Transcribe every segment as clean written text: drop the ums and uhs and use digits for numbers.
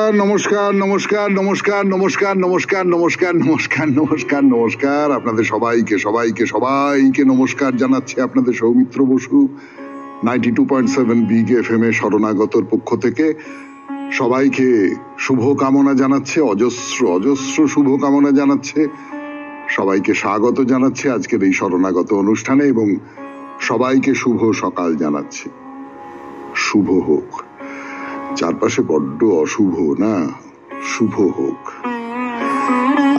নমস্কার নমস্কার নমস্কার নমস্কার নমস্কার নমস্কার নমস্কার নমস্কার নমস্কার নমস্কার আপনাদের সবাইকে সবাইকে সবাইকে নমস্কার জানাচ্ছে আপনাদের সৌমিত্র বসু 92.7 বিগ এফএম এ শরণাগতর পক্ষ থেকে সবাইকে শুভ কামনা জানাচ্ছে, অজস্র অজস্র শুভ কামনা জানাচ্ছে, সবাইকে স্বাগত জানাচ্ছে আজকের এই শরণাগত অনুষ্ঠানে এবং সবাইকে শুভ সকাল জানাচ্ছে। শুভ হোক, চারপাশে বড্ড অশুভ না, শুভ হোক।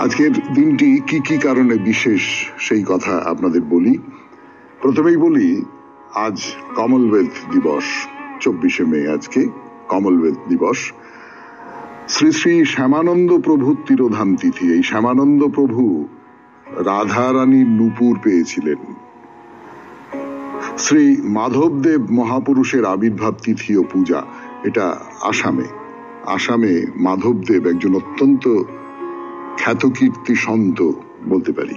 আজকের দিনটি কি কি কারণে বিশেষ সেই কথা আপনাদের বলি। প্রথমেই বলি, আজ কমনওয়েলথ দিবস, 24শে মে আজকে কমনওয়েলথ দিবস। শ্রী শ্রী শ্যামানন্দ প্রভু তিরোধান তিথি। এই শ্যামানন্দ প্রভু রাধারানীর নূপুর পেয়েছিলেন। শ্রী মাধবদেব মহাপুরুষের আবির্ভাব তিথি ও পূজা, এটা আসামে মাধবদেব একজন অত্যন্ত খ্যাতকীর্তি সন্ত বলতে পারি।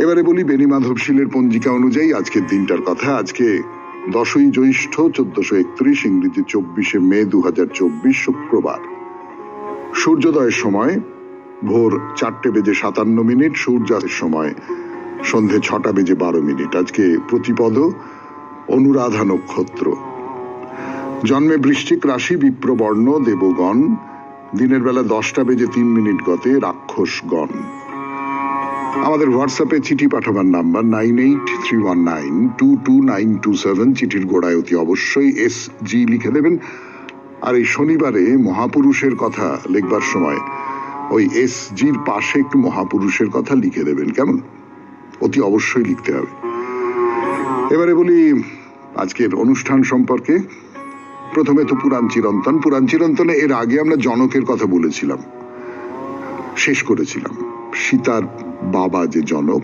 এবারে বলি বেনি মাধবশীলের পঞ্জিকা অনুযায়ী আজকের দিনটার কথা। আজকে 10ই জ্যৈষ্ঠ 1431, ইংরেজি 24শে মে 2024, শুক্রবার। সূর্যোদয়ের সময় ভোর 4:57, সূর্যাস্তের সময় সন্ধে 6:12। আজকে প্রতিপদ অনুরাধা নক্ষত্র। জন্মে বৃশ্চিক রাশি, বিপ্রবর্ণ, দেবগণ। দিনের বেলা 10:03 গতে রাক্ষসগণ। আমাদের হোয়াটসঅ্যাপে চিঠি পাঠাবার নাম্বার 9831922927। চিঠির গোড়ায় অতি অবশ্যই SG লিখে দেবেন। আর এই শনিবারে মহাপুরুষের কথা লিখবার সময় ওই SGর পাশে একটু মহাপুরুষের কথা লিখে দেবেন, কেমন? অতি অবশ্যই লিখতে হবে। এবারে বলি আজকের অনুষ্ঠান সম্পর্কে। প্রথমে তো পুরাণ চিরন্তন। পুরাণ চিরন্তনে এর আগে আমরা জনকের কথা বলেছিলাম, শেষ করেছিলাম। সীতার বাবা যে জনক,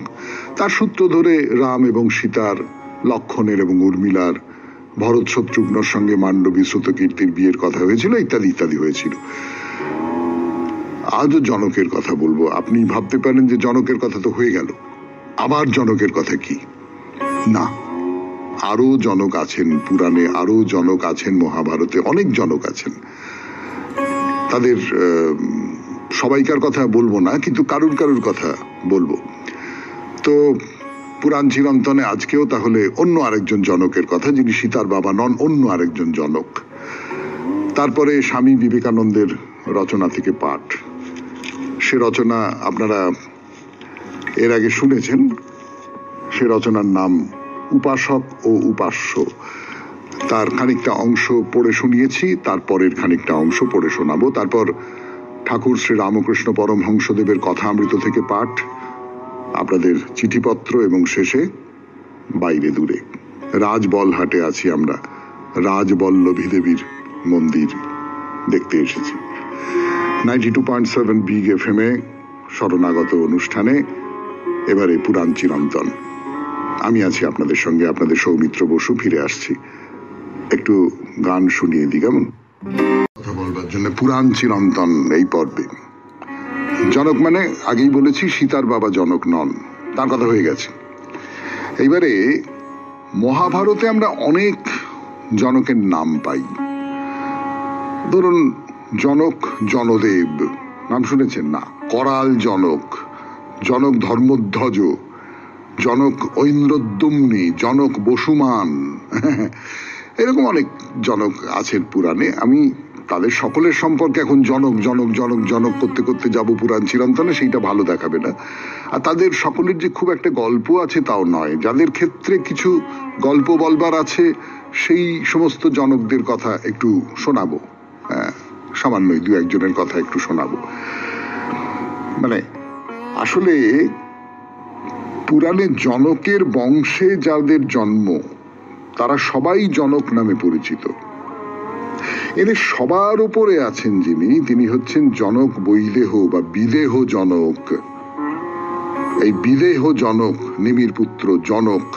তার সূত্র ধরে রাম এবং সীতার, লক্ষণের এবং উর্মিলার, ভরত শত্রুঘ্নর সঙ্গে মান্ডবী শ্রুতকীর্তির বিয়ের কথা হয়েছিল, ইত্যাদি ইত্যাদি হয়েছিল। আজও জনকের কথা বলবো। আপনি ভাবতে পারেন যে জনকের কথা তো হয়ে গেল, আবার জনকের কথা কি? না, আরো জনক আছেন পুরাণে, আরো জনক আছেন মহাভারতে, অনেক জনক আছেন। তাদের সবাইকার কথা বলবো না, কিন্তু কারুর কারুর কথা বলবো। তো পুরাণ চিরন্তনে আজকেও তাহলে অন্য আরেকজন জনকের কথা, যিনি সীতার বাবা নন, অন্য আরেকজন জনক। তারপরে স্বামী বিবেকানন্দের রচনা থেকে পাঠ। সে রচনা আপনারা এর আগে শুনেছেন। সে রচনার নাম উপাসক ও উপাস্য। তার খানিকটা অংশ পড়ে শুনিয়েছি, তারপরের খানিকটা অংশ পড়ে শোনাবো। তারপর ঠাকুর শ্রী রামকৃষ্ণ পরমহংসদেবের কথামৃত থেকে পাঠ, আপনাদের চিঠিপত্র এবং শেষে বাইরে দূরে রাজবলহাটে আছি আমরা, রাজবল্লভী দেবীর মন্দির দেখতে এসেছি। 92.7 বিগ এফএম এ শরণাগত অনুষ্ঠানে এবারে পুরাণ চিরন্তন। আমি আছি আপনাদের সঙ্গে, আপনাদের সৌমিত্র বসু। ফিরে আসছি, একটু গান শুনিয়ে দিই, কেমন? কথা বলবার জন্য পুরাণ চিরন্তন এই পর্বে। জনক মানে আগেই বলেছি সীতার বাবা জনক নন, তার কথা হয়ে গেছে। এইবারে মহাভারতে আমরা অনেক জনকের নাম পাই। ধরুন জনক জনদেব, নাম শুনেছেন না? করাল জনক, জনক ধর্মধ্বজ, জনক ঐন্দ্রদ্যুম্নি, জনক বসুমান, এরকম অনেক জনক আছেন পুরাণে। আমি তাদের সকলের সম্পর্কে এখন জনক জনক জনক জনক করতে করতে যাব পুরাণ চিরন্তনে, সেইটা ভালো দেখাবে না। আর তাদের সকলের যে খুব একটা গল্প আছে তাও নয়। যাদের ক্ষেত্রে কিছু গল্প বলবার আছে সেই সমস্ত জনকদের কথা একটু শোনাবো। সামান্যই দু একজনের কথা একটু শোনাবো। মানে আসলে পুরাণে জনকের বংশে যাদের জন্ম তারা সবাই জনক নামে পরিচিত। এদের সবার উপরে আছেন যিনি, তিনি হচ্ছেন জনক বৈদেহ বা বিদেহ জনক। এই বিদেহ জনক, নিমির পুত্র জনক,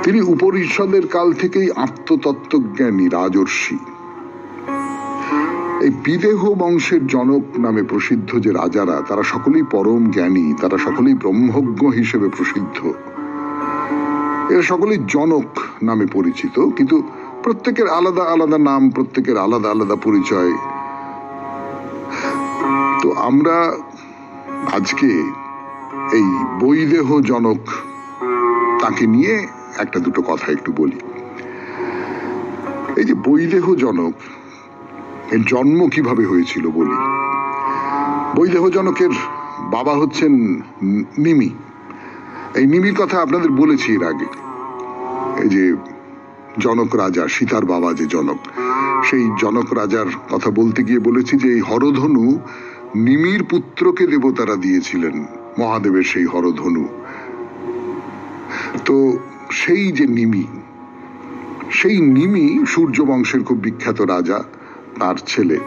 তিনি উপনিষদের কাল থেকেই আত্মতত্ত্বজ্ঞানী রাজর্ষি। এই বিদেহ বংশের জনক নামে প্রসিদ্ধ যে রাজারা, তারা সকলেই পরম জ্ঞানী, তারা সকলেই ব্রহ্মজ্ঞ হিসেবে প্রসিদ্ধ। এরা সকলেই জনক নামে পরিচিত। কিন্তু প্রত্যেকের আলাদা আলাদা নাম, প্রত্যেকের আলাদা আলাদা পরিচয়। তো আমরা আজকে এই বৈদেহ জনক তাকে নিয়ে একটা দুটো কথা একটু বলি। এই যে বৈদেহ জনক, এর জন্ম কিভাবে হয়েছিল বলি। বৈদেহ জনকের বাবা হচ্ছেন নিমি। এই নিমির কথা আপনাদের বলেছি এর আগে। এই যে জনক রাজা, সীতার বাবা যে জনক, সেই জনক রাজার কথা বলতে গিয়ে বলেছি যে এই হরধনু নিমির পুত্রকে দেবতারা দিয়েছিলেন, মহাদেবের সেই হরধনু। তো সেই যে নিমি, সেই নিমি সূর্য বংশের খুব বিখ্যাত রাজা, তার ছেলে।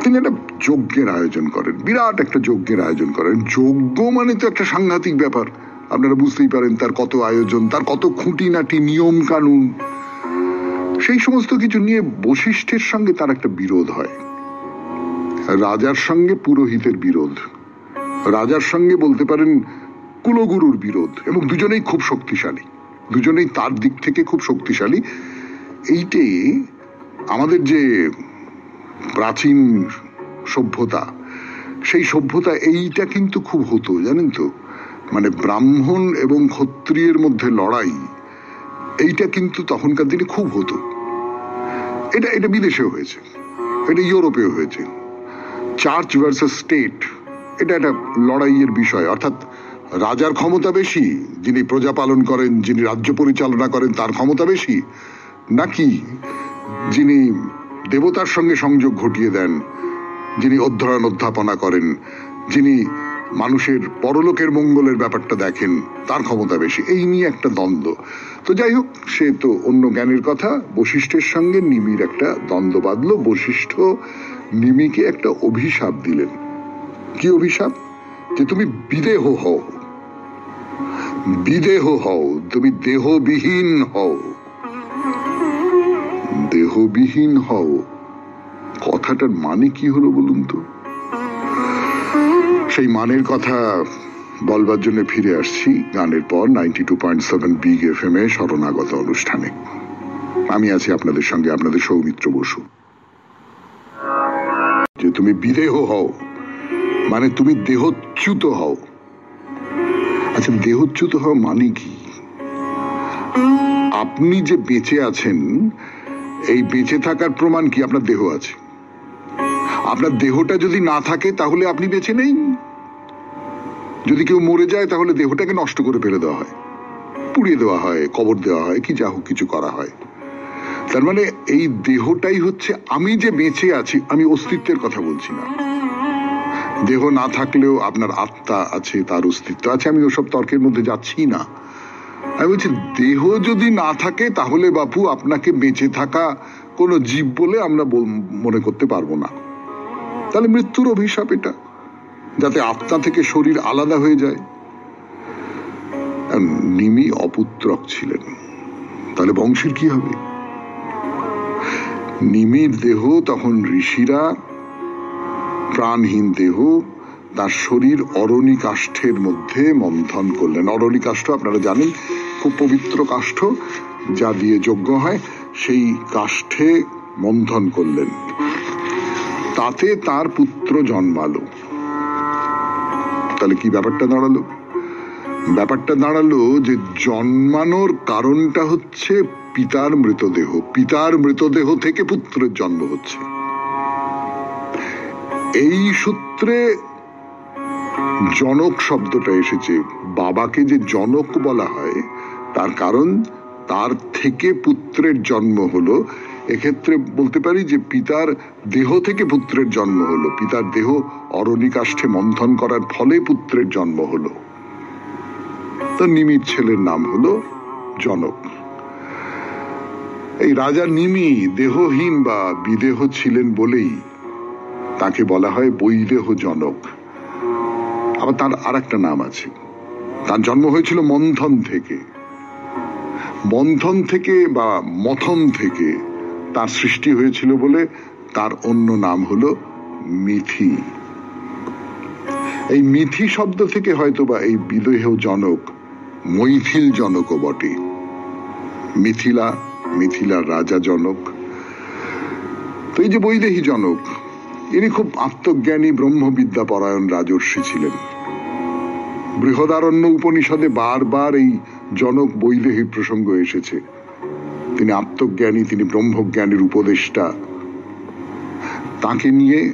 তিনি একটা যজ্ঞের আয়োজন করেন, বিরাট একটা যজ্ঞের আয়োজন করেন। যজ্ঞ মানে তো একটা সাংঘাতিক ব্যাপার, আপনারা বুঝতেই পারেন তার কত আয়োজন, তার কত খুঁটিনাটি নিয়ম কানুন। সেই সমস্ত কিছু নিয়ে বশিষ্ঠের সঙ্গে তার একটা বিরোধ হয়, রাজার সঙ্গে পুরোহিতের বিরোধ, রাজার সঙ্গে বলতে পারেন কুলগুরুর বিরোধ, এবং দুজনেই খুব শক্তিশালী, দুজনেই তার দিক থেকে খুব শক্তিশালী। এইটাই আমাদের যে প্রাচীন সভ্যতা, সেই সভ্যতা এইটা কিন্তু খুব হতো, জানেন তো। মানে ব্রাহ্মণ এবং ক্ষত্রিয়ের মধ্যে লড়াই, এইটা কিন্তু তখনকার দিনে খুব হতো। এটা এটা বিদেশেও হয়েছে, এটা ইউরোপেও হয়েছে। চার্চ ভার্সেস স্টেট, এটা একটা লড়াইয়ের বিষয়। অর্থাৎ রাজার ক্ষমতা বেশি, যিনি প্রজা পালন করেন, যিনি রাজ্য পরিচালনা করেন, তার ক্ষমতা বেশি, নাকি যিনি দেবতার সঙ্গে সংযোগ ঘটিয়ে দেন, যিনি অধ্যয়ন অধ্যাপনা করেন, যিনি মানুষের পরলোকের মঙ্গলের ব্যাপারটা দেখেন, তার ক্ষমতা বেশি। এই নিয়ে একটা দ্বন্দ্ব। তো যাই হোক, সে তো অন্য জ্ঞানের কথা। বশিষ্ঠের সঙ্গে নিমির একটা দ্বন্দ্ব বাঁধলো। বশিষ্ঠ নিমিকে একটা অভিশাপ দিলেন। কি অভিশাপ? যে তুমি বিদেহ হও, বিদেহ হও, তুমি দেহবিহীন হও, দেহবিহীন হও। কথাটার মানে কি হলো বলুন তো? সেই মানের কথা বলবার জন্য ফিরে আসছি গানের পর 92.7 বিগ এফএম এ শরণাগত অনুষ্ঠানে। আমি আছি আপনাদের সঙ্গে, আপনাদের সৌমিত্র বসু। যে তুমি বিদেহ হও মানে তুমি দেহচ্যুত হও। আচ্ছা, দেহচ্যুত হওয়া মানে কি? আপনি যে বেঁচে আছেন, এই বেঁচে থাকার প্রমাণ কি? আপনার দেহ আছে। আপনার দেহটা যদি না থাকে তাহলে আপনি বেঁচে নেই। যদি কেউ মরে যায় তাহলে দেহটাকে নষ্ট করে ফেলে দেওয়া হয়, পুড়িয়ে দেওয়া হয়, কবর দেওয়া হয়, কি যা হোক কিছু করা হয়। তার মানে এই দেহটাই হচ্ছে আমি যে বেঁচে আছি, আমি অস্তিত্বের কথা বলছি না। দেহ না থাকলেও আপনার আত্মা আছে, তার অস্তিত্ব আছে, আমি ওসব তর্কের মধ্যে যাচ্ছি না। আমি বলছি দেহ যদি না থাকে তাহলে বাপু আপনাকে বেঁচে থাকা কোনো জীব বলে আমরা মনে করতে পারবো না। তাহলে মৃত্যুর অভিশাপ এটা, যাতে আত্মা থেকে শরীর আলাদা হয়ে যায়। নিমি অপুত্রক ছিলেন, তাহলে বংশের কি হবে? নিমির দেহ তখন ঋষিরা, প্রাণহীন দেহ, তার শরীর অরণি কাষ্ঠের মধ্যে মন্থন করলেন। অরণি কাষ্ঠ আপনারা জানেন, খুব পবিত্র কাষ্ঠ, যা দিয়ে যজ্ঞ হয়। সেই কাষ্ঠে মন্থন করলেন, তাতে তার পুত্র জন্মালো। তাহলে কি ব্যাপারটা দাঁড়ালো? ব্যাপারটা দাঁড়ালো যে জন্মানোর কারণটা হচ্ছে পিতার মৃতদেহ। পিতার মৃতদেহ থেকে পুত্রের জন্ম হচ্ছে। এই সূত্রে জনক শব্দটা এসেছে। বাবাকে যে জনক বলা হয় তার কারণ তার থেকে পুত্রের জন্ম হলো। এক্ষেত্রে বলতে পারি যে পিতার দেহ থেকে পুত্রের জন্ম হলো। পিতার দেহ অরণি কাষ্ঠে মন্থন করার ফলে পুত্রের জন্ম হলো। তো নিমির ছেলের নাম হলো জনক। এই রাজা নিমি দেহহীন বা বিদেহ ছিলেন বলেই তাকে বলা হয় বৈদেহ জনক। আবার তার আর একটা নাম আছে। তার জন্ম হয়েছিল মন্থন থেকে। মন্থন থেকে বা মথন থেকে তার সৃষ্টি হয়েছিল বলে তার অন্য নাম হলো মিথি। এই মিথি শব্দ থেকে হয়তোবা এই বিদেহ জনক মৈথিল জনকও বটে। মিথিলা মিথিলার রাজা জনক। তো এই যে বৈদেহী জনক, ইনি খুব আত্মজ্ঞানী ব্রহ্মবিদ্যা পরায়ণ রাজর্ষি ছিলেন। বৃহদারণ্য উপনিষদে বারবার এই জনক বৈদেহীর প্রসঙ্গ এসেছে। তিনি আত্মজ্ঞানী, তিনি ব্রহ্মজ্ঞানের উপদেষ্টা। তাকে নিয়ে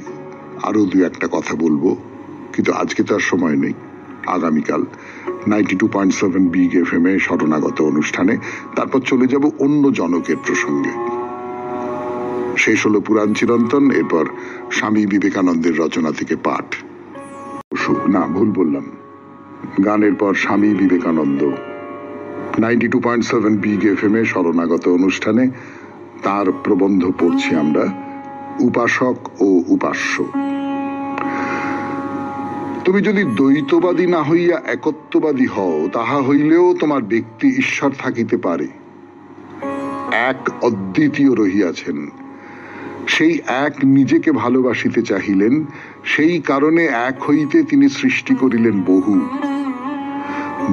আরো দু একটা কথা বলবো, কিন্তু আজকে তার সময় নেই। আগামীকাল 92.7 বিগ FM এ শরণাগত অনুষ্ঠানে তারপর চলে যাব অন্য জনকের প্রসঙ্গে। শেষ হলো পুরাণ চিরন্তন, এরপর স্বামী বিবেকানন্দের রচনা থেকে পাঠ। না, ভুল বললাম, গানের পর স্বামী বিবেকানন্দ। 92.7 বিগ FM এ শরণাগত অনুষ্ঠানে তার প্রবন্ধ পড়ছি আমরা, উপাসক ও উপাস্য। তুমি যদি দ্বৈতবাদী না হইয়া একত্ববাদী হও, তাহা হইলেও তোমার ব্যক্তি ঈশ্বর থাকিতে পারে। এক অদ্বিতীয় রহিয়াছেন, সেই এক নিজেকে ভালোবাসিতে চাহিলেন, সেই কারণে এক হইতে তিনি সৃষ্টি করিলেন বহু।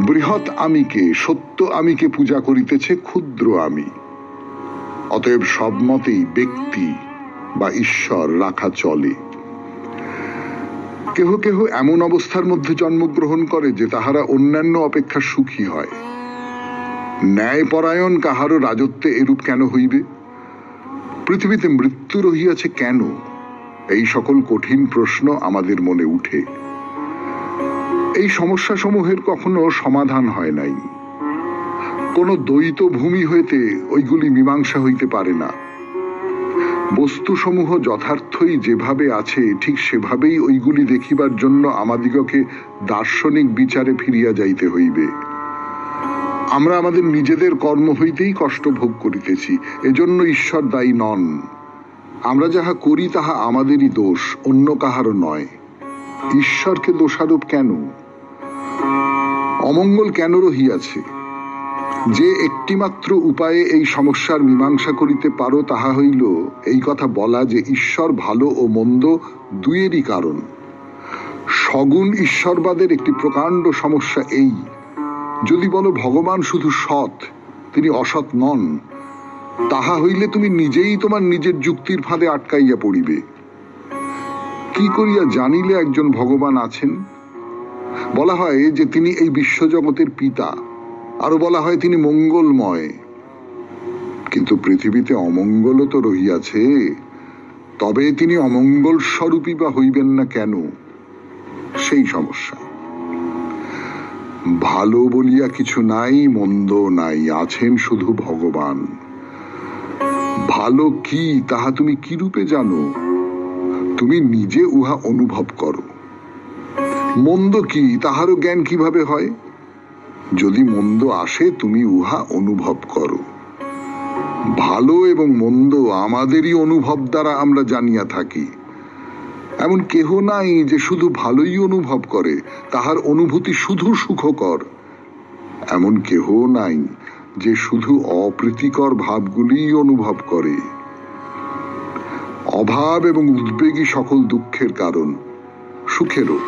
বৃহৎ আমিকে, সত্য আমিকে পূজা করিতেছে ক্ষুদ্র আমি। অতএব সব মতেই ব্যক্তি বা ঈশ্বর রাখা চলে। কেহ কেহ এমন অবস্থার মধ্যে জন্মগ্রহণ করে যে তাহারা অন্যান্য অপেক্ষা সুখী হয়। ন্যায়পরায়ণ কাহারও রাজত্বে এরূপ কেন হইবে? পৃথিবীতে মৃত্যু রহিয়াছে কেন? এই সকল কঠিন প্রশ্ন আমাদের মনে উঠে। এই সমস্যা সমূহের কখনো সমাধান হয় নাই। কোন দ্বৈত ভূমি হইতে ওইগুলি মীমাংসা হইতে পারে না। বস্তুসমূহ যথার্থই যেভাবে আছে ঠিক সেভাবেই ওইগুলি দেখিবার জন্য আমাদিগকে দার্শনিক বিচারে ফিরিয়া যাইতে হইবে। আমরা আমাদের নিজেদের কর্ম হইতেই কষ্ট ভোগ করিতেছি, এজন্য ঈশ্বর দায়ী নন। আমরা যাহা করি তাহা আমাদেরই দোষ, অন্য কাহারও নয়। ঈশ্বরকে দোষারোপ কেন? অমঙ্গল কেন রহিয়াছে? যে একটিমাত্র উপায়ে এই সমস্যার মীমাংসা করিতে পারো তাহা হইল এই কথা বলা যে ঈশ্বর ভালো ও মন্দ দুয়েরই কারণ। সগুণ ঈশ্বরবাদের একটি প্রকাণ্ড সমস্যা এই, যদি বলো ভগবান শুধু সৎ, তিনি অসৎ নন, তাহা হইলে তুমি নিজেই তোমার নিজের যুক্তির ফাঁদে আটকাইয়া পড়িবে। কি করিয়া জানিলে একজন ভগবান আছেন? বলা হয় যে তিনি এই বিশ্বজগতের পিতা, আরো বলা হয় তিনি মঙ্গলময়। কিন্তু পৃথিবীতে অমঙ্গলও তো রহিয়াছে, তবে তিনি অমঙ্গল স্বরূপী বা হইবেন না কেন? সেই সমস্যা। ভালো বলিয়া কিছু নাই, মন্দ নাই, আছেন শুধু ভগবান। ভালো কি তাহা তুমি কি রূপে জানো? তুমি নিজে উহা অনুভব করো। মন্দ কি তাহারও জ্ঞান কিভাবে হয়? যদি মন্দ আসে তুমি উহা অনুভব করো। ভালো এবং মন্দ আমাদেরই অনুভব দ্বারা আমরা জানিয়া থাকি। এমন কেহ নাই যে শুধু ভালোই অনুভব করে, তাহার অনুভূতি শুধু সুখকর। এমন কেহ নাই যে শুধু অপ্রীতিকর ভাবগুলি অনুভব করে। অভাব এবং উদ্বেগই সকল দুঃখের কারণ, সুখেরও।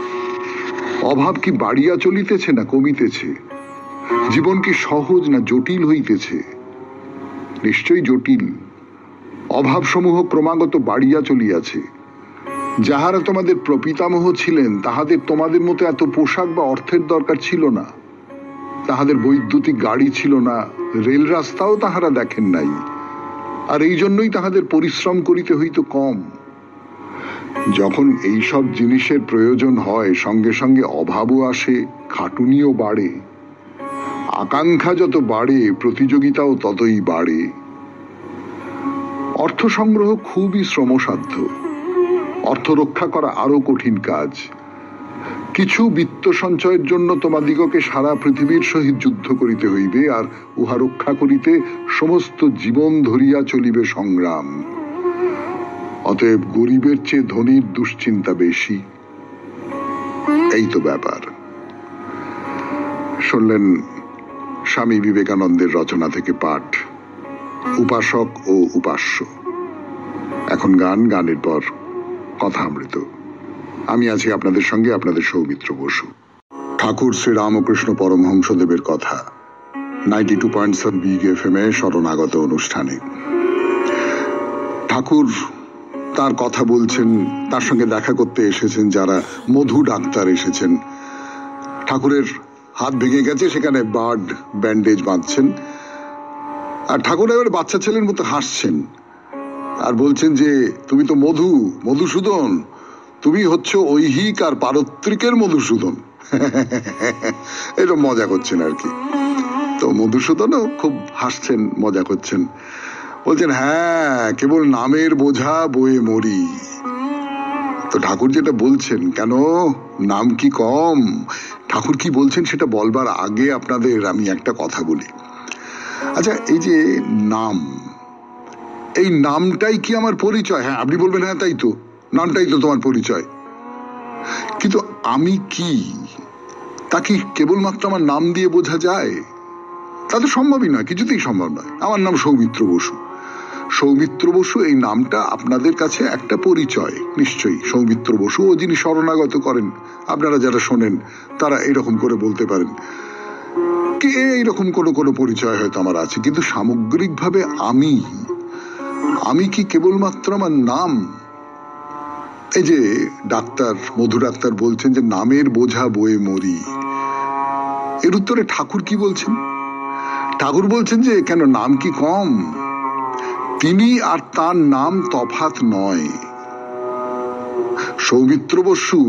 অভাব কি বাড়িয়া চলিতেছে না কমিতেছে? জীবন কি সহজ না জটিল হইতেছে? নিশ্চয়ই জটিল। অভাব সমূহ ক্রমাগত বাড়িয়া চলিয়াছে। যাহারা তোমাদের প্রপিতামহ ছিলেন তাহাদের তোমাদের মতো এত পোশাক বা অর্থের দরকার ছিল না। তাহাদের বৈদ্যুতিক গাড়ি ছিল না, রেল রাস্তাও তাহারা দেখেন নাই, আর এই জন্যই তাহাদের পরিশ্রম করিতে হইত কম। যখন এই সব জিনিসের প্রয়োজন হয় সঙ্গে সঙ্গে অভাবও আসে, খাটুনিও বাড়ে। আকাঙ্ক্ষা যত বাড়ে প্রতিযোগিতাও ততই বাড়ে। অর্থ সংগ্রহ খুবই শ্রমসাধ্য, অর্থ রক্ষা করা আরো কঠিন কাজ। কিছু বিত্ত সঞ্চয়ের জন্য তোমাদিগকে সারা পৃথিবীর সহিত যুদ্ধ করিতে হইবে, আর উহা রক্ষা করিতে সমস্ত জীবন ধরিয়া চলিবে সংগ্রাম। অতএব গরিবের চেয়ে ধনীর দুশ্চিন্তা বেশি। এই তো ব্যাপার। শুনলেন স্বামী বিবেকানন্দের রচনা থেকে পাঠ, উপাসক ও উপাস্য। এখন গান, গানের পর কথামৃত। আমি আছি আপনাদের সঙ্গে, আপনাদের সৌমিত্র বসু। ঠাকুর শ্রী রামকৃষ্ণ পরমহংসদেবের কথা, 92.7 বিগ এফএম এ শরণাগত অনুষ্ঠানে ঠাকুর তার কথা বলছেন, তার সঙ্গে দেখা করতে এসেছেন যারা। মধু ডাক্তার এসেছেন, ঠাকুরের হাত ভেঙে গেছে, সেখানে ব্যান্ডেজ বাঁধছেন, আর ঠাকুর এবার বাচ্চা ছেলের মতো হাসছেন আর বলছেন যে তুমি তো মধুসূদন, তুমি হচ্ছে ঐহিক আর পারত্রিকের মধুসূদন। এরকম মজা করছেন আর কি। তো মধুসূদনও খুব হাসছেন, মজা করছেন, বলছেন হ্যাঁ, কেবল নামের বোঝা বয়ে মরি। তো ঠাকুর যেটা বলছেন, কেন নাম কি কম, ঠাকুর কি বলছেন সেটা বলবার আগে আপনাদের আমি একটা কথা বলি। আচ্ছা, এই যে নাম, এই নামটাই কি আমার পরিচয়? হ্যাঁ, আপনি বলবেন হ্যাঁ তাই তো, নামটাই তো তোমার পরিচয়। কিন্তু আমি কি, তা কি কেবলমাত্র আমার নাম দিয়ে বোঝা যায়? তা তো সম্ভবই নয়, কিছুতেই সম্ভব নয়। আমার নাম সৌমিত্র বসু। সৌমিত্র বসু এই নামটা আপনাদের কাছে একটা পরিচয় নিশ্চয়ই। সৌমিত্র বসু ও যিনি শরণাগত করেন, আপনারা যারা শোনেন তারা এরকম করে বলতে পারেন কি এইরকম কোনো পরিচয় হয়তো আমার আছে। কিন্তু সামগ্রিকভাবে আমি কি কেবলমাত্র আমার নাম? এই যে মধু ডাক্তার বলছেন যে নামের বোঝা বয়ে মরি, এর উত্তরে ঠাকুর কি বলছেন? ঠাকুর বলছেন যে কেন নাম কি কম, তিনি আর তার নাম তফাৎ নয়। সৌমিত্র বসু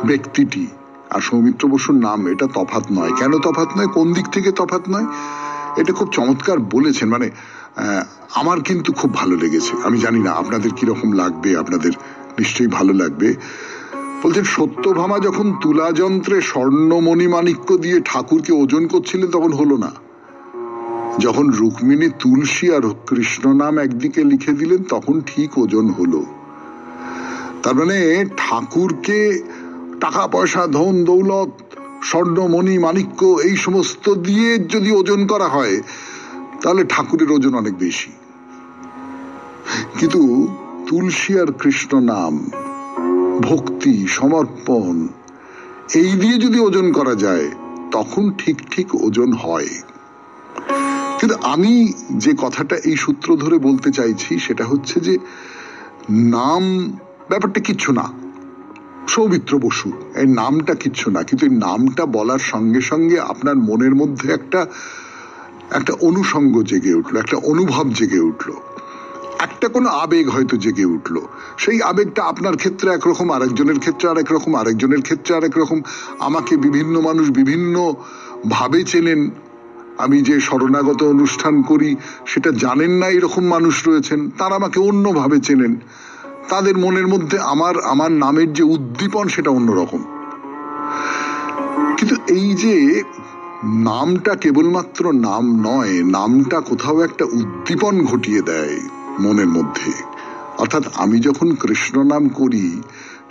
ব্যক্তিটি আর সৌমিত্র বসুর নাম, এটা তফাৎ নয়। কেন তফাৎ নয়, কোন দিক থেকে তফাৎ নয়, এটা খুব চমৎকার বলেছেন। মানে আমার কিন্তু খুব ভালো লেগেছে। আমি জানি না আপনাদের কিরকম লাগবে, আপনাদের নিশ্চয়ই ভালো লাগবে। বলছেন সত্যভামা যখন তুলা যন্ত্রে স্বর্ণমণি মাণিক্য দিয়ে ঠাকুরকে ওজন করছিলেন তখন হলো না। যখন রুক্মিণী তুলসী আর কৃষ্ণ নাম একদিকে লিখে দিলেন তখন ঠিক ওজন হলো। তার মানে ঠাকুরকে টাকা পয়সা, ধন দৌলত, স্বর্ণমণি মাণিক্য এই সমস্ত দিয়ে যদি ওজন করা হয় তাহলে ঠাকুরের ওজন অনেক বেশি। কিন্তু তুলসী আর কৃষ্ণ নাম, ভক্তি, সমর্পণ এই দিয়ে যদি ওজন করা যায় তখন ঠিক ওজন হয়। কিন্তু আমি যে কথাটা এই সূত্র ধরে বলতে চাইছি সেটা হচ্ছে যে নাম ব্যাপারটা কিচ্ছু না। সৌমিত্র বসু এই নামটা কিচ্ছু না, কিন্তু এই নামটা বলার সঙ্গে সঙ্গে আপনার মনের মধ্যে একটা অনুষঙ্গ জেগে উঠলো, একটা অনুভব জেগে উঠলো, একটা কোনো আবেগ হয়তো জেগে উঠলো। সেই আবেগটা আপনার ক্ষেত্রে একরকম, আরেকজনের ক্ষেত্রে আরেক রকম, আরেকজনের ক্ষেত্রে আরেক রকম। আমাকে বিভিন্ন মানুষ বিভিন্ন ভাবে চেনেন। আমি যে শরণাগত অনুষ্ঠান করি সেটা জানেন না এরকম মানুষ রয়েছেন, তারা আমাকে অন্যভাবে চেনেন। তাদের মনের মধ্যে আমার নামের যে উদ্দীপন সেটা অন্যরকম। কিন্তু এই যে নামটা কেবলমাত্র নাম নয়, নামটা কোথাও একটা উদ্দীপন ঘটিয়ে দেয় মনের মধ্যে। অর্থাৎ আমি যখন কৃষ্ণ নাম করি,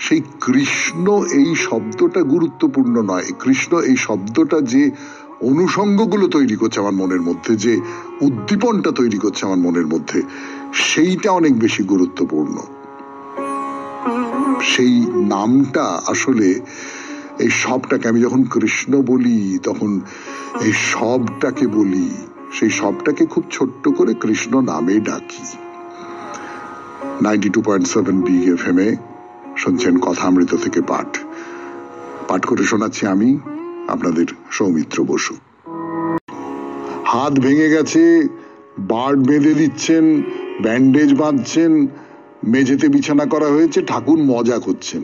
সেই কৃষ্ণ এই শব্দটা গুরুত্বপূর্ণ নয়, কৃষ্ণ এই শব্দটা যে অনুষঙ্গগুলো তৈরি করছে আমার মনের মধ্যে, যে উদ্দীপনটা তৈরি করছে আমার মনের মধ্যে, সেইটা অনেক বেশি গুরুত্বপূর্ণ। সেই নামটা আসলে এই সবটাকে, আমি যখন কৃষ্ণ বলি তখন এই সবটাকে বলি, সেই সবটাকে খুব ছোট্ট করে কৃষ্ণ নামে ডাকি। 92.7 বিগ এফএম এ শুনছেন কথামৃত থেকে পাঠ করে শোনাচ্ছি আমি আপনাদের সৌমিত্র বসু। হাত ভেঙে গেছে, বার্ড বেঁধে দিচ্ছেন, ব্যান্ডেজ বাঁধছেন, মেঝেতে বিছানা করা হয়েছে, ঠাকুর মজা করছেন,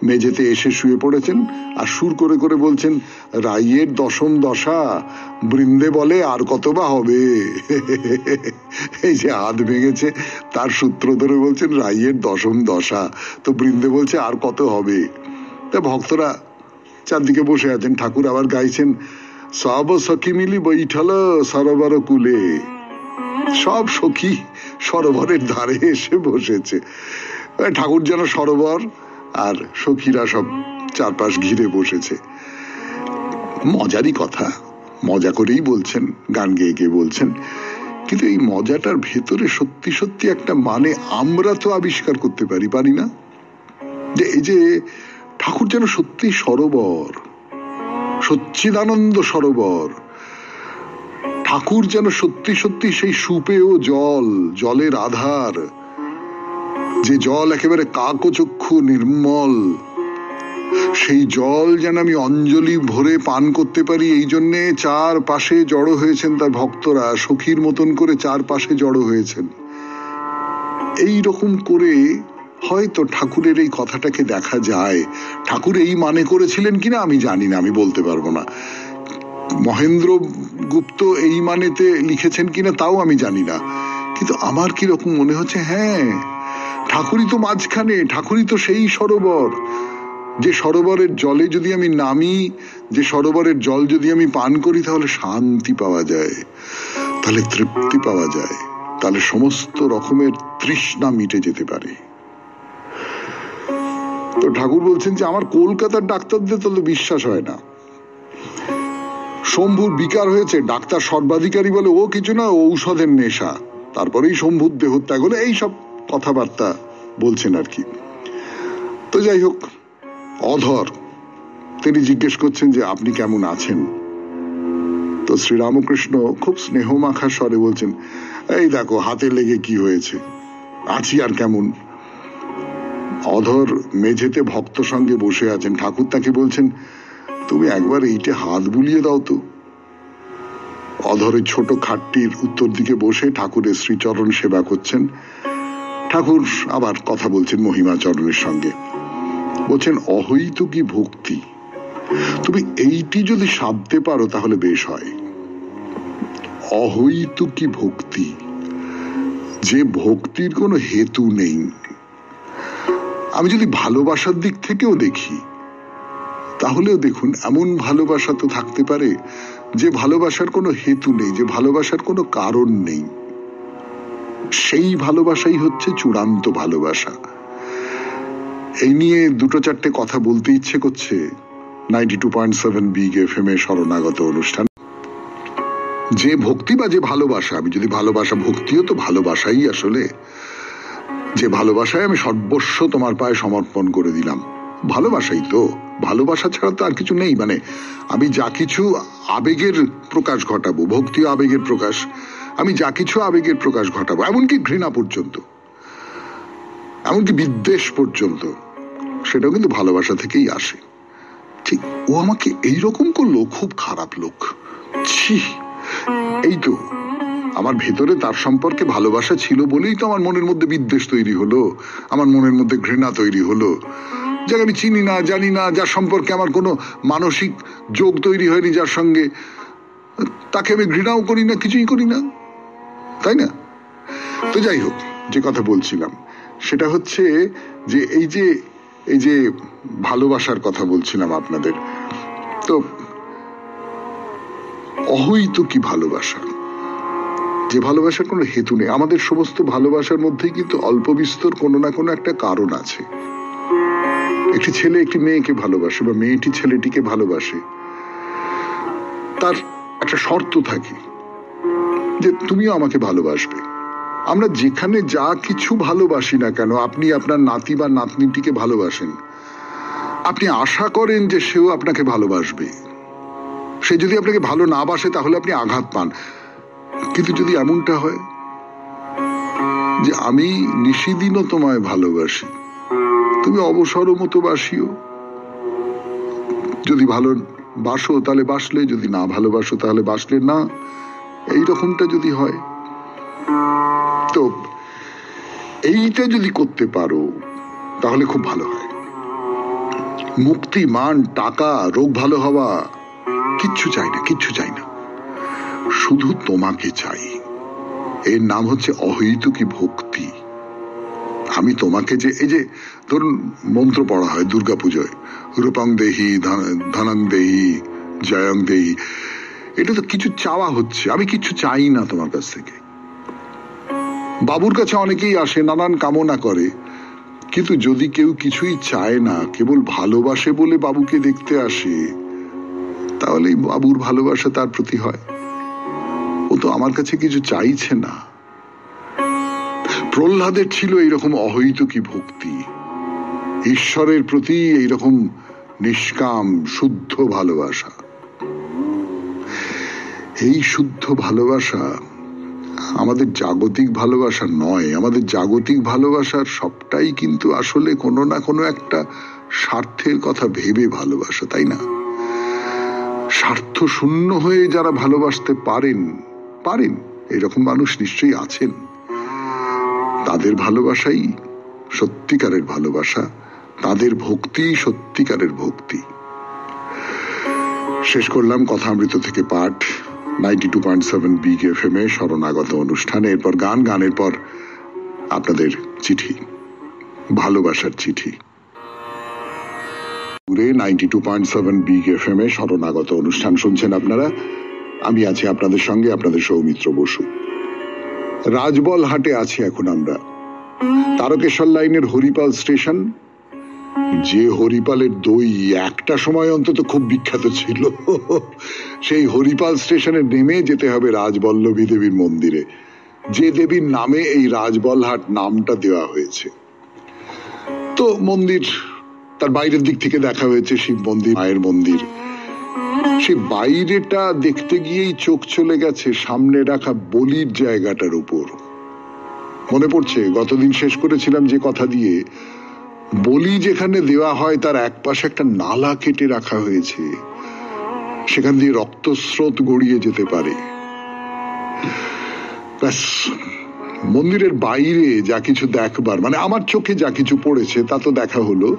মেঝেতে এসে শুয়ে পড়েছেন আর সুর করে করে বলছেন রাইয়ের দশম দশা, বৃন্দে বলে আর কত বা হবে। এই যে হাত ভেঙেছে তার সূত্র ধরে বলছেন রাইয়ের দশম দশা, তো বৃন্দে বলছে আর কত হবে। তা ভক্তরা চারদিকে বসে আছেন, ঠাকুর আবার গাইছেন সব সখী মিলি বৈঠল সরোবর কুলে। সব সখী সরোবরের ধারে এসে বসেছে, ঠাকুর যেন সরোবর আর সখীরা সব চারপাশ ঘিরে বসেছে। মজারই কথা, মজা করেই বলছেন, গান গেয়ে গেয়ে বলছেন, কিন্তু এই মজাটার ভেতরে সত্যি সত্যি একটা মানে আমরা তো আবিষ্কার করতে পারি না? যে এই যে ঠাকুর যেন সত্যি সরোবর, সচ্চিদানন্দ সরোবর, ঠাকুর যেন সত্যি সত্যি সেই সুপেয় জল, জলের আধার, যে জল একেবারে কাকচক্ষু নির্মল, সেই জল যেন আমি অঞ্জলি ভরে পান করতে পারি। এই জন্যে চারপাশে জড়ো হয়েছেন তার ভক্তরা, সখীর মতন করে চারপাশে জড়ো হয়েছেন। এই রকম করে হয়তো ঠাকুরের এই কথাটাকে দেখা যায়। ঠাকুর এই মানে করেছিলেন কিনা আমি জানি না, আমি বলতে পারবো না। মহেন্দ্র গুপ্ত এই মানেতে লিখেছেন কিনা তাও আমি জানি না, কিন্তু আমার কিরকম মনে হচ্ছে, হ্যাঁ, ঠাকুরই তো মাঝখানে, ঠাকুরই তো সেই সরোবর, যে সরোবরের জলে যদি আমি নামি, যে সরোবরের জল যদি আমি পান করি, তাহলে শান্তি পাওয়া যায়, তাহলে তৃপ্তি পাওয়া যায়, তাহলে সমস্ত রকমের তৃষ্ণা মিটে যেতে পারে। তো ঠাকুর বলছেন যে আমার কলকাতার ডাক্তারদের তো বিশ্বাস হয় না। শম্ভুর বিকার হয়েছে, ডাক্তার সর্বাধিকারী বলে ও কিছু না, ঔষধের নেশা, তারপরেই শম্ভুর দেহত্যাগ হলো, এইসব কথাবার্তা বলছেন আর কি। তো যাই হোক, অধর তিনি জিজ্ঞেস করছেন যে আপনি কেমন আছেন। তো শ্রীরামকৃষ্ণ খুব স্নেহমাখা স্বরে বলছেন, এই দেখো হাতে লেগে কি হয়েছে, আছি আর কেমন। অধর মেঝেতে ভক্ত সঙ্গে বসে আছেন, ঠাকুর তাকে বলছেন, তুমি একবার এইটে হাত বুলিয়ে দাও তো। অধরের ছোট খাটটির উত্তর দিকে বসে ঠাকুরের শ্রীচরণ সেবা করছেন। ঠাকুর আবার কথা বলছেন মহিমাচরণের সঙ্গে, বলছেন অহৈত কি ভক্তি, তুমি এইটি যদি সাধতে পারো তাহলে বেশ হয়। অহৈত কি ভক্তি, যে ভক্তির কোনো হেতু নেই। আমি যদি ভালোবাসার দিক থেকেও দেখি, তাহলেও দেখুন এমন ভালোবাসা তো থাকতে পারে যে ভালোবাসার কোনো হেতু নেই, যে ভালোবাসার কোনো কারণ নেই। সেই ভালোবাসাই হচ্ছে চূড়ান্ত ভালোবাসা। এই নিয়ে দুটো চারটে কথা বলতে ইচ্ছে করছে 92.7 বিগ এফএম এর শরণাগত অনুষ্ঠান। যে ভক্তি বা যে ভালোবাসা, আমি যদি ভালোবাসা, ভক্তিও তো ভালোবাসাই আসলে, যে ভালোবাসায় আমি সর্বস্ব তোমার পায়ে সমর্পণ করে দিলাম, ভালোবাসাই তো। ভালোবাসা ছাড়া তো আর কিছু নেই। মানে আমি যা কিছু আবেগের প্রকাশ ঘটাবো, ভক্তি আবেগের প্রকাশ, আমি যা কিছু আবেগের প্রকাশ ঘটাবো, এমনকি ঘৃণা পর্যন্ত, এমনকি বিদ্বেষ পর্যন্ত, সেটাও কিন্তু ভালোবাসা থেকেই আসে। ঠিক ও আমাকে এইরকম করলো, খুব খারাপ লোক, ছি, এই তো আমার ভেতরে তার সম্পর্কে ভালোবাসা ছিল বলেই তো আমার মনের মধ্যে বিদ্বেষ তৈরি হলো, আমার মনের মধ্যে ঘৃণা তৈরি হলো। যাকে আমি চিনি না, জানি না, যার সম্পর্কে আমার কোনো মানসিক যোগ তৈরি হয়নি, যার সঙ্গে, তাকে আমি ঘৃণাও করি না, কিছুই করি না, তাই না? তো যাই হোক, যে কথা বলছিলাম সেটা হচ্ছে যে এই যে ভালোবাসার কথা বলছিলাম আপনাদের। তো অহৈত কি ভালোবাসা, যে ভালোবাসার কোনো হেতু নেই। আমাদের সমস্ত ভালোবাসার মধ্যেই কিন্তু অল্প বিস্তর কোনো না কোনো একটা কারণ আছে। একটি ছেলে একটি মেয়েকে ভালোবাসে, বা মেয়েটি ছেলেটিকে ভালোবাসে, তার একটা শর্ত থাকে যে তুমিও আমাকে ভালোবাসবে। আমরা যেখানে যা কিছু ভালোবাসি না কেন, আপনি আপনার নাতি বা নাতনিটিকে ভালোবাসেন, আপনি আশা করেন যে সেও আপনাকে ভালোবাসবে। সে যদি আপনাকে ভালো না বাসে তাহলে আপনি আঘাত পান। কিন্তু যদি এমনটা হয় যে আমি নিশিদিনও তোমায় ভালোবাসি, তুমি অবসর মতো বাসিও, যদি ভালো বাসো তাহলে বাসলে, যদি না ভালোবাসো তাহলে বাসলে না, এইরকমটা যদি হয়, তো এইটা যদি করতে পারো তাহলে খুব ভালো হয়। মুক্তি, মান, টাকা, রোগ ভালো হওয়া কিচ্ছু চাই না, কিচ্ছু চাই না, শুধু তোমাকে চাই। এর নাম হচ্ছে অহৈতুকী ভক্তি। আমি তোমাকে যে, এই যে ধরুন মন্ত্র পড়া হয় দুর্গাপূজায়, রূপং দেহি ধনং দেহি জয়ং দেহি, এটা তো কিছু চাওয়া হচ্ছে, আমি কিছু চাই না তোমার কাছ থেকে। বাবুর কাছে অনেকেই আসে, নানান কামনা করে, কিন্তু যদি কেউ কিছুই চায় না, কেবল ভালোবাসে বলে বাবুকে দেখতে আসে, তাহলে বাবুর ভালোবাসা তার প্রতি হয়। ও তো আমার কাছে কিছু চাইছে না। প্রহ্লাদের ছিল এইরকম অহৈতুকী ভক্তি, ঈশ্বরের প্রতি এইরকম নিষ্কাম শুদ্ধ ভালোবাসা। এই শুদ্ধ ভালোবাসা আমাদের জাগতিক ভালোবাসা নয়। আমাদের জাগতিক ভালোবাসার সবটাই কিন্তু আসলে কোনো না কোনো একটা স্বার্থের কথা ভেবে ভালোবাসা, তাই না? স্বার্থ শূন্য হয়ে যারা ভালোবাসতে পারেন এরকম মানুষ নিশ্চয়ই আছেন। তাদের ভালোবাসাই সত্যিকারের ভালোবাসা, তাদের ভক্তি সত্যিকারের ভক্তি। শেষ করলাম কথামৃত থেকে পাঠ 92.7 বিগ এফএম এ শরণাগত অনুষ্ঠানে। এরপর গান, গানের পর আপনাদের চিঠি, ভালোবাসার চিঠি। 92.7 বিগ এফএম এ শরণাগত অনুষ্ঠান শুনছেন আপনারা। আমি আছি আপনাদের সঙ্গে, আপনাদের সৌমিত্র বসু। রাজবল হাটে আছি এখন আমরা। তারকেশ্বর লাইনের হরিপাল স্টেশন, যে হরিপালের দই একটা সময় অন্তত খুব বিখ্যাত ছিল, সেই হরিপাল স্টেশনে নেমে যেতে হবে রাজবল্লভী দেবীর মন্দিরে, যে দেবীর নামে এই রাজবলহাট নামটা দেওয়া হয়েছে। তো মন্দির তার বাইরের দিক থেকে দেখা হয়েছে, শিব মন্দির, মায়ের মন্দির। সে বাইরেটা দেখতে গিয়েই চোখ চলে গেছে সামনে রাখা বলির জায়গাটার উপর। মনে পড়ছে গতদিন শেষ করেছিলাম যে কথা দিয়ে, বলি যেখানে দেওয়া হয় তার এক পাশে একটা নালা কেটে রাখা হয়েছে, সেখান দিয়ে রক্তস্রোত গড়িয়ে যেতে পারে। ব্যাস, মন্দিরের বাইরে যা কিছু দেখবার, মানে আমার চোখে যা কিছু পড়েছে তা তো দেখা হলো।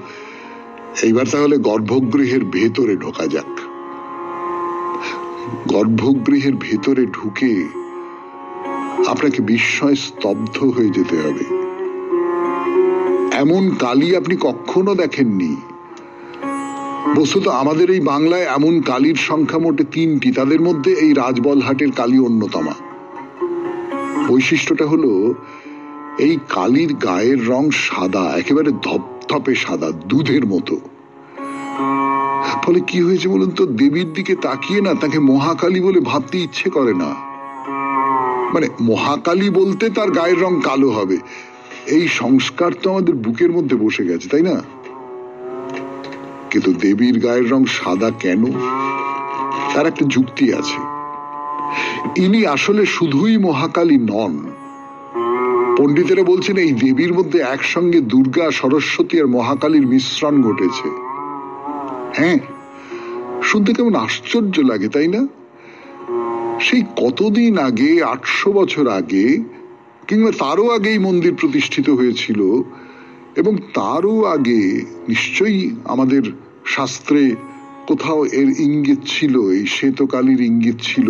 এইবার তাহলে গর্ভগৃহের ভেতরে ঢোকা যাক। গর্ভগৃহের ভেতরে ঢুকে আপনাকে বিস্ময় স্তব্ধ হয়ে যেতে হবে। এমন কালী আপনি কখনো দেখেননি। বস্তুত আমাদের এই বাংলায় এমন কালীর সংখ্যা মোটে 3টি, তাদের মধ্যে এই রাজবলহাটের কালী অন্যতমা। বৈশিষ্ট্যটা হলো এই কালীর গায়ের রং সাদা, একেবারে ধপধপে সাদা, দুধের মতো। ফলে কি হয়েছে বলুন তো, দেবীর দিকে তাকিয়ে না তাকে মহাকালী বলে ভাবতে ইচ্ছে করে না। মানে মহাকালী বলতে তার গায়ের রং কালো হবে, এই সংস্কার তো আমাদের বুকের মধ্যে বসে গেছে, তাই না? কিন্তু দেবীর গায়ের রং সাদা কেন? তার একটা যুক্তি আছে। ইনি আসলে শুধুই মহাকালী নন। পণ্ডিতেরা বলছেন এই দেবীর মধ্যে একসঙ্গে দুর্গা, সরস্বতী আর মহাকালীর মিশ্রণ ঘটেছে। হ্যাঁ, শুনতে কেমন আশ্চর্য লাগে, তাই না? সেই কতদিন আগে, 800 বছর আগে কিংবা তারও আগে এই মন্দির প্রতিষ্ঠিত হয়েছিল, এবং তারও আগে নিশ্চয়ই আমাদের শাস্ত্রে কোথাও এর ইঙ্গিত ছিল, এই শ্বেতকালীর ইঙ্গিত ছিল।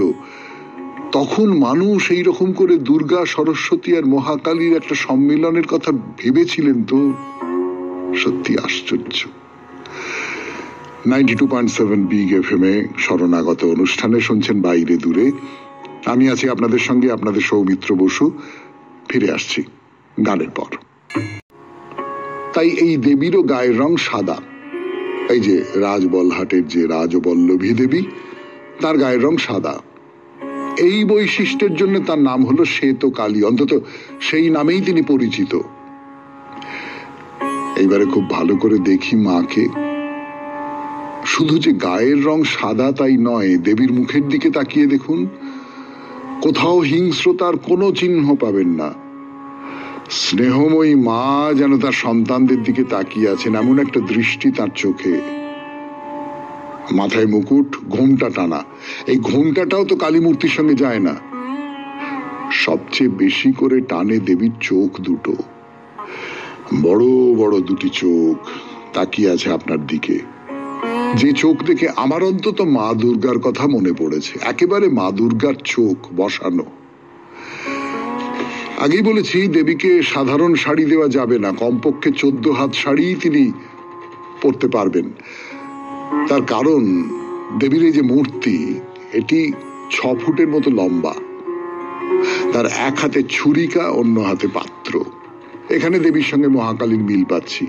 তখন মানুষ এই রকম করে দুর্গা, সরস্বতী আর মহাকালীর একটা সম্মিলনের কথা ভেবেছিলেন। তো সত্যি আশ্চর্য। 92.7 বিগ এফএম এ শরণাগত অনুষ্ঠানে শুনছেন বাইরে দূরে। আমি আছি আপনাদের সঙ্গে, আপনাদের সৌমিত্র বসু। ফিরে আসছি গানের পর। তাই এই দেবীরও গায়ের রং সাদা। এই যে রাজবলহাটের যে রাজবল্লভী দেবী, তার গায়ের রং সাদা। এই বৈশিষ্ট্যের জন্য তার নাম হলো শ্বেতকালী, অন্তত সেই নামেই তিনি পরিচিত। এইবারে খুব ভালো করে দেখি মাকে। শুধু যে গায়ের রং সাদা তাই নয়, দেবীর মুখের দিকে তাকিয়ে দেখুন, কোথাও হিংস্রতার কোনো চিহ্ন পাবেন না। স্নেহময়ী মা যেন তার সন্তানদের দিকে তাকিয়ে আছেন, এমন একটা দৃষ্টি তার চোখে। মাথায় মুকুট, ঘোমটা টানা। এই ঘোমটাটাও তো কালী মূর্তির সঙ্গে যায় না। সবচেয়ে বেশি করে টানে দেবীর চোখ দুটো, বড় বড় দুটি চোখ তাকিয়ে আছে আপনার দিকে। যে চোখ দেখে আমার অন্তত মা দুর্গার কথা মনে পড়েছে, একেবারে মা দুর্গার চোখ বসানো। আগেই বলেছি, দেবীকে সাধারণ শাড়ি দেওয়া যাবে না, কমপক্ষে 14 হাত শাড়ি তিনি পরতে পারবেন। তার কারণ দেবীর এই যে মূর্তি, এটি 6 ফুটের মতো লম্বা। তার এক হাতে ছুরিকা, অন্য হাতে পাত্র। এখানে দেবীর সঙ্গে মহাকালীর মিল পাচ্ছি।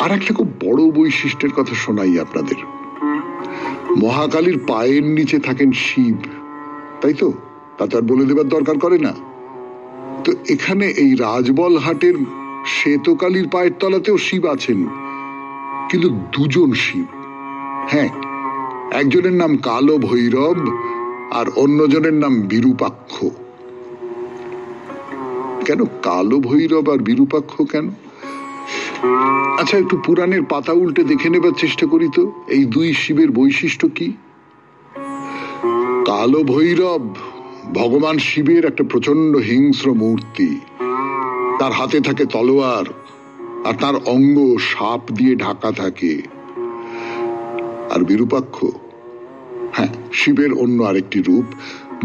আর একটা খুব বড় বৈশিষ্ট্যের কথা শোনাই আপনাদের। মহাকালীর পায়ের নিচে থাকেন শিব, তাই তো? তা তো আর বলে দেবার দরকার করে না। তো এখানে এই রাজবলহাটের শ্বেতকালীর পায়ের তলাতেও শিব আছেন, কিন্তু দুজন শিব। হ্যাঁ, একজনের নাম কালো ভৈরব, আর অন্যজনের নাম বিরূপাক্ষ। কেন কালো ভৈরব আর বিরূপাক্ষ কেন? আচ্ছা, একটু পুরাণের পাতা উল্টে দেখে নেবার চেষ্টা করি তো এই দুই শিবের বৈশিষ্ট্য কি। কালো ভৈরব ভগবান শিবের একটা প্রচন্ড হিংস্র মূর্তি। তার হাতে থাকে তলোয়ার আর তার অঙ্গ সাপ দিয়ে ঢাকা থাকে। আর বিরূপাক্ষ, হ্যাঁ, শিবের অন্য আরেকটি রূপ,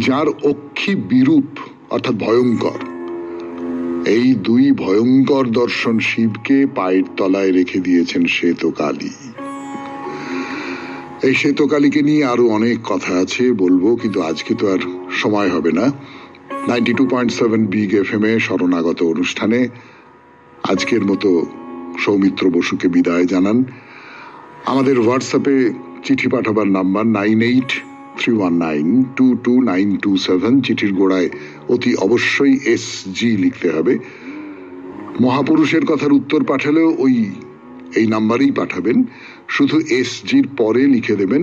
যার অক্ষি বিরূপ অর্থাৎ ভয়ঙ্কর। এই দুই ভয়ঙ্কর দর্শন শিবকে পায়ের তলায় রেখে দিয়েছেন শ্বেতকালী। এই শ্বেতকালীকে নিয়ে আরো অনেক কথা আছে, বলবো, কিন্তু আজকে তো আর সময় হবে না। 92.7 বিগ FM এ শরণাগত অনুষ্ঠানে আজকের মতো সৌমিত্র বসুকে বিদায় জানান। আমাদের হোয়াটসঅ্যাপে চিঠি পাঠাবার নাম্বার 9831922927। চিঠির গোড়ায় অতি অবশ্যই SG লিখতে হবে। মহাপুরুষের কথার উত্তর পাঠালেও এই নাম্বারেই পাঠাবেন, শুধু SGর পরে লিখে দেবেন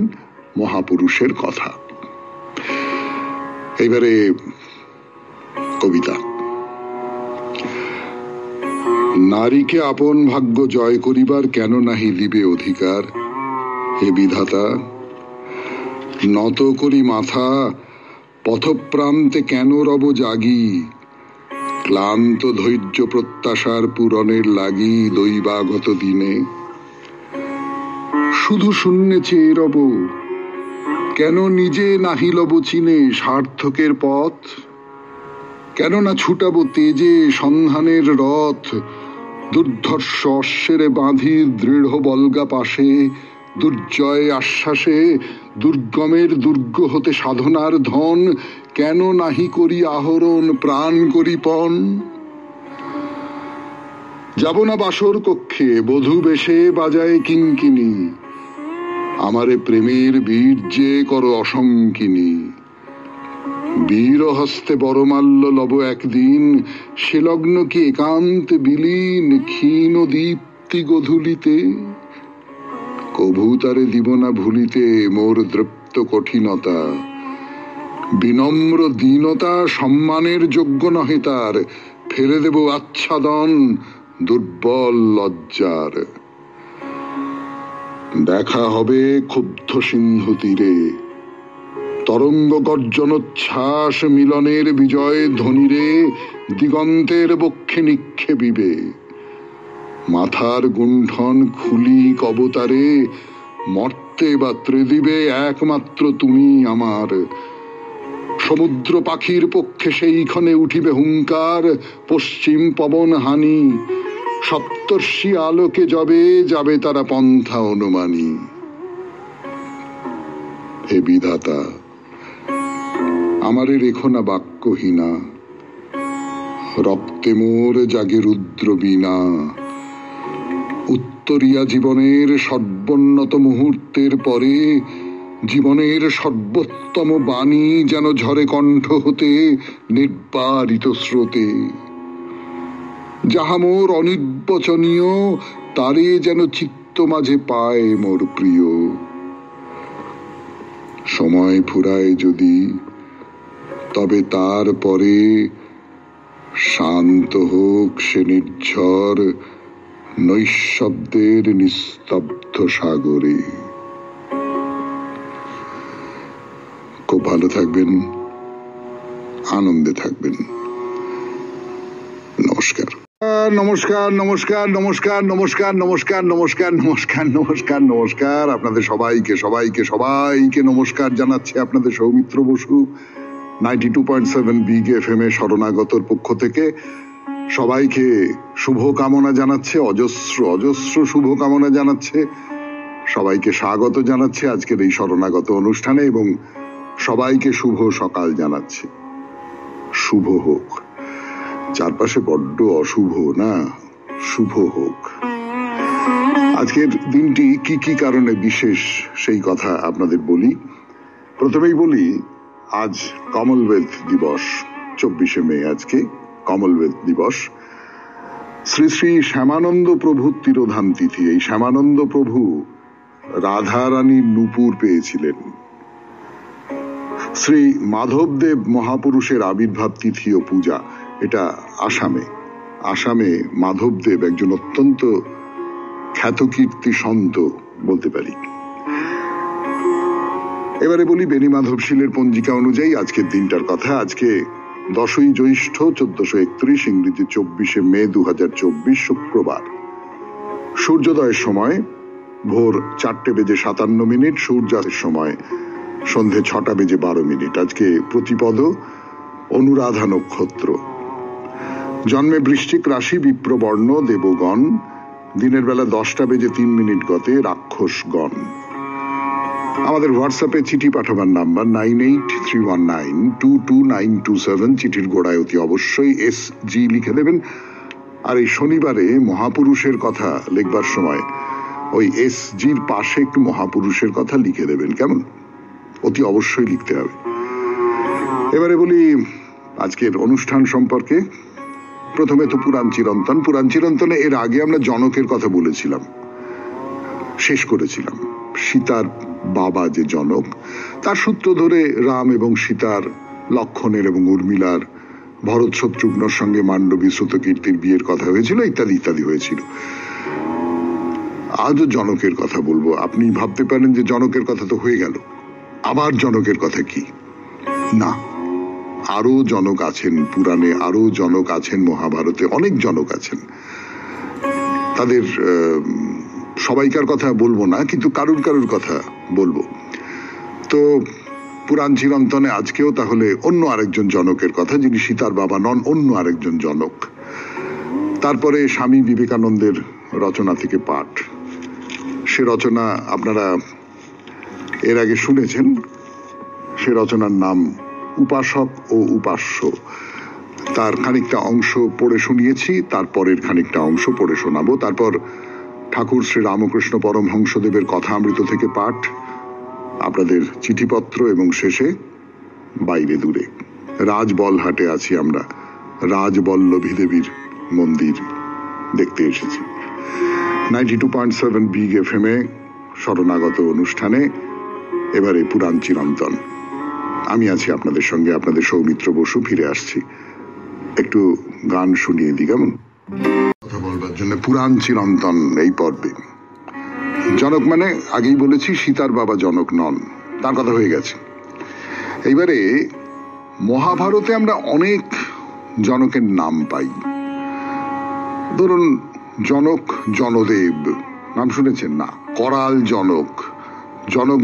মহাপুরুষের কথা। এবারে কবিতা। নারীকে আপন ভাগ্য জয় করিবার কেন নাহি দিবে অধিকার? হে বিধাতা, নত করি মাথা, পথপ্রান্তে কেন রব জাগি? ক্লান্ত ধৈর্য প্রত্যাশার পূরণের লাগি দৈবাগত দিনে শুধু শূন্যে চেয়ে রব, কেন নিজে নাহি লব চিনে সার্থকের পথ? কেন না ছুটাবো তেজে সন্ধানের রথ, দুর্ধর্ষ অশ্বেরে বাঁধি দৃঢ় বলগা পাশে, দুর্জয় আশ্বাসে দুর্গমের দুর্গ হতে সাধনার ধন কেন নাহি করি আহরণ, প্রাণ করি পণ? যাব না বাসর কক্ষে, বধূ বেশে বাজায় কিঙ্কিনি, আমারে প্রেমের বীর্যে করো অসংকিনী। বীর হস্তে বড়মাল্য লব একদিন, সে লগ্ন কি একান্ত বিলীন ক্ষীণ দীপ্তি গধূলিতে? কভু তারে দিব না ভুলিতে মোর দৃপ্ত কঠিনতা, বিনম্র দীনতা সম্মানের যোগ্য নহে তার, ফেলে দেব আচ্ছাদন দুর্বল লজ্জার। দেখা হবে ক্ষুব্ধ সিন্ধু তীরে, তরঙ্গ গর্জনোচ্ছ্বাস মিলনের বিজয় ধ্বনিরে দিগন্তের বক্ষে নিক্ষেপিবে। মাথার গুণ্ঠন খুলি কবতারে, মর্তে বা ত্রিদিবে একমাত্র তুমি আমার। সমুদ্র পাখির পক্ষে সেইখানে উঠিবে হুঙ্কার, পশ্চিম পবন হানি, সপ্তর্ষি আলোকে যাবে যাবে তারা পন্থা অনুমানী। হে বিধাতা, আমারে রেখো না বাক্যহীনা, রক্তে মোর জাগে রুদ্র বীণা। উত্তরিয়া জীবনের সর্বোন্নত মুহূর্তের পরে জীবনের সর্বোত্তম বাণী যেন ঝরে কণ্ঠ হতে নির্বারিত স্রোতে। যাহা মোর অনির্বচনীয় তারে যেন চিত্ত মাঝে পায় মোর প্রিয়। সময় ফুরায় যদি, তবে তারপরে শান্ত হোক সে নির্ঝর নৈঃশব্দের নিস্তব্ধ সাগরে। খুব ভালো থাকবেন, আনন্দে থাকবেন। নমস্কার নমস্কার নমস্কার নমস্কার নমস্কার নমস্কার নমস্কার নমস্কার নমস্কার নমস্কার। আপনাদের সবাইকে সবাইকে সবাইকে নমস্কার জানাচ্ছে আপনাদের সৌমিত্র বসু 92.7 বিগ FM এ শরণাগতর পক্ষ থেকে। সবাইকে শুভ কামনা জানাচ্ছে, অজস্র অজস্র শুভ কামনা জানাচ্ছে, সবাইকে স্বাগত জানাচ্ছে আজকের এই শরণাগত অনুষ্ঠানে এবং সবাইকে শুভ সকাল জানাচ্ছে। শুভ হোক, চারপাশে বড্ড অশুভ না, শুভ হোক। আজকের দিনটি কি কি কারণে বিশেষ সেই কথা আপনাদের বলি। প্রথমেই বলি, আজ কমনওয়েলথ দিবস, 24শে মে আজকে কমনওয়েলথ দিবস। শ্রী শ্রী শ্যামানন্দ প্রভু তিরোধান তিথি। এই শ্যামানন্দ প্রভু রাধারানীর নূপুর পেয়েছিলেন। শ্রী মাধবদেব মহাপুরুষের আবির্ভাব তিথি ও পূজা, এটা আসামে মাধবদেব একজন অত্যন্ত খ্যাতকীর্তি সন্ত বলতে পারি। এবারে বলি বেনি মাধবশীলের পঞ্জিকা অনুযায়ী আজকের দিনটার কথা। আজকে 10ই জ্যৈষ্ঠ 1431, ইংরেজি 24শে মে 2024, শুক্রবার। সূর্যোদয়ের সময় ভোর 4:57, সূর্যাস্তের সময় সন্ধে 6:12। আজকে প্রতিপদ, অনুরাধা নক্ষত্র। জন্মে বৃশ্চিক রাশি, বিপ্রবর্ণ, দেবগণ। দিনের বেলা 10:03 গতে রাক্ষসগণ। আমাদের হোয়াটসঅ্যাপে চিঠি পাঠাবার নাম্বার 9831922927। চিঠির গোড়ায় অতি অবশ্যই SG লিখে দেবেন। আর এই শনিবারে মহাপুরুষের কথা লিখবার সময় ওই SGর পাশে একটু মহাপুরুষের কথা লিখে দেবেন, কেমন? অতি অবশ্যই লিখতে হবে। এবারে বলি আজকের অনুষ্ঠান সম্পর্কে। প্রথমে তো পুরাণ চিরন্তনে এর আগে আমরা জনকের কথা বলেছিলাম, শেষ করেছিলাম। সীতার বাবা যে জনক, তার সূত্র ধরে রাম এবং সীতার, লক্ষণের এবং উর্মিলার, ভরত শত্রুঘ্নর সঙ্গে মান্ডবী শ্রুতকীর্তির বিয়ের কথা হয়েছিল, ইত্যাদি ইত্যাদি হয়েছিল। আজও জনকের কথা বলবো। আপনি ভাবতে পারেন যে জনকের কথা তো হয়ে গেল, আবার জনকের কথা কি? না, আরো জনক আছেন পুরাণে, আরো জনক আছেন মহাভারতে, অনেক জনক আছেন। তাদের সবাইকার কথা বলবো না, কিন্তু কারুর কথা বলবো। তো পুরাণ চিরন্তনে আজকেও তাহলে অন্য আরেকজন জনকের কথা, যিনি সীতার বাবা নন, অন্য আরেকজন জনক। তারপরে স্বামী বিবেকানন্দের রচনা থেকে পাঠ। সে রচনা আপনারা এর আগে শুনেছেন। সে রচনার নাম উপাসক ও উপাস্য। তার খানিকটা অংশ পড়ে শুনিয়েছি, তারপরের খানিকটা অংশ পড়ে শোনাবো। তারপর ঠাকুর শ্রী রামকৃষ্ণ পরমহংসদেবের কথামৃত থেকে পাঠ, আপনাদের চিঠিপত্র, এবং শেষে বাইরে দূরে রাজবলহাটে আছি আমরা, রাজবল্লভী দেবীর মন্দির দেখতে এসেছি। 92.7 বিগ FM এ শরণাগত অনুষ্ঠানে এবারে পুরাণ চিরন্তন। আমি আছি আপনাদের সঙ্গে, আপনাদের সৌমিত্র বসু। ফিরে আসছি, একটু গান শুনিয়ে দিই, কেমন? কথা বলবার জন্য পুরাণ চিরন্তন এই পর্বে। জনক মানে আগেই বলেছি সীতার বাবা জনক নন, তার কথা হয়ে গেছে। এইবারে মহাভারতে আমরা অনেক জনকের নাম পাই। ধরুন জনক জনদেব, নাম শুনেছেন না? করাল জনক, জনক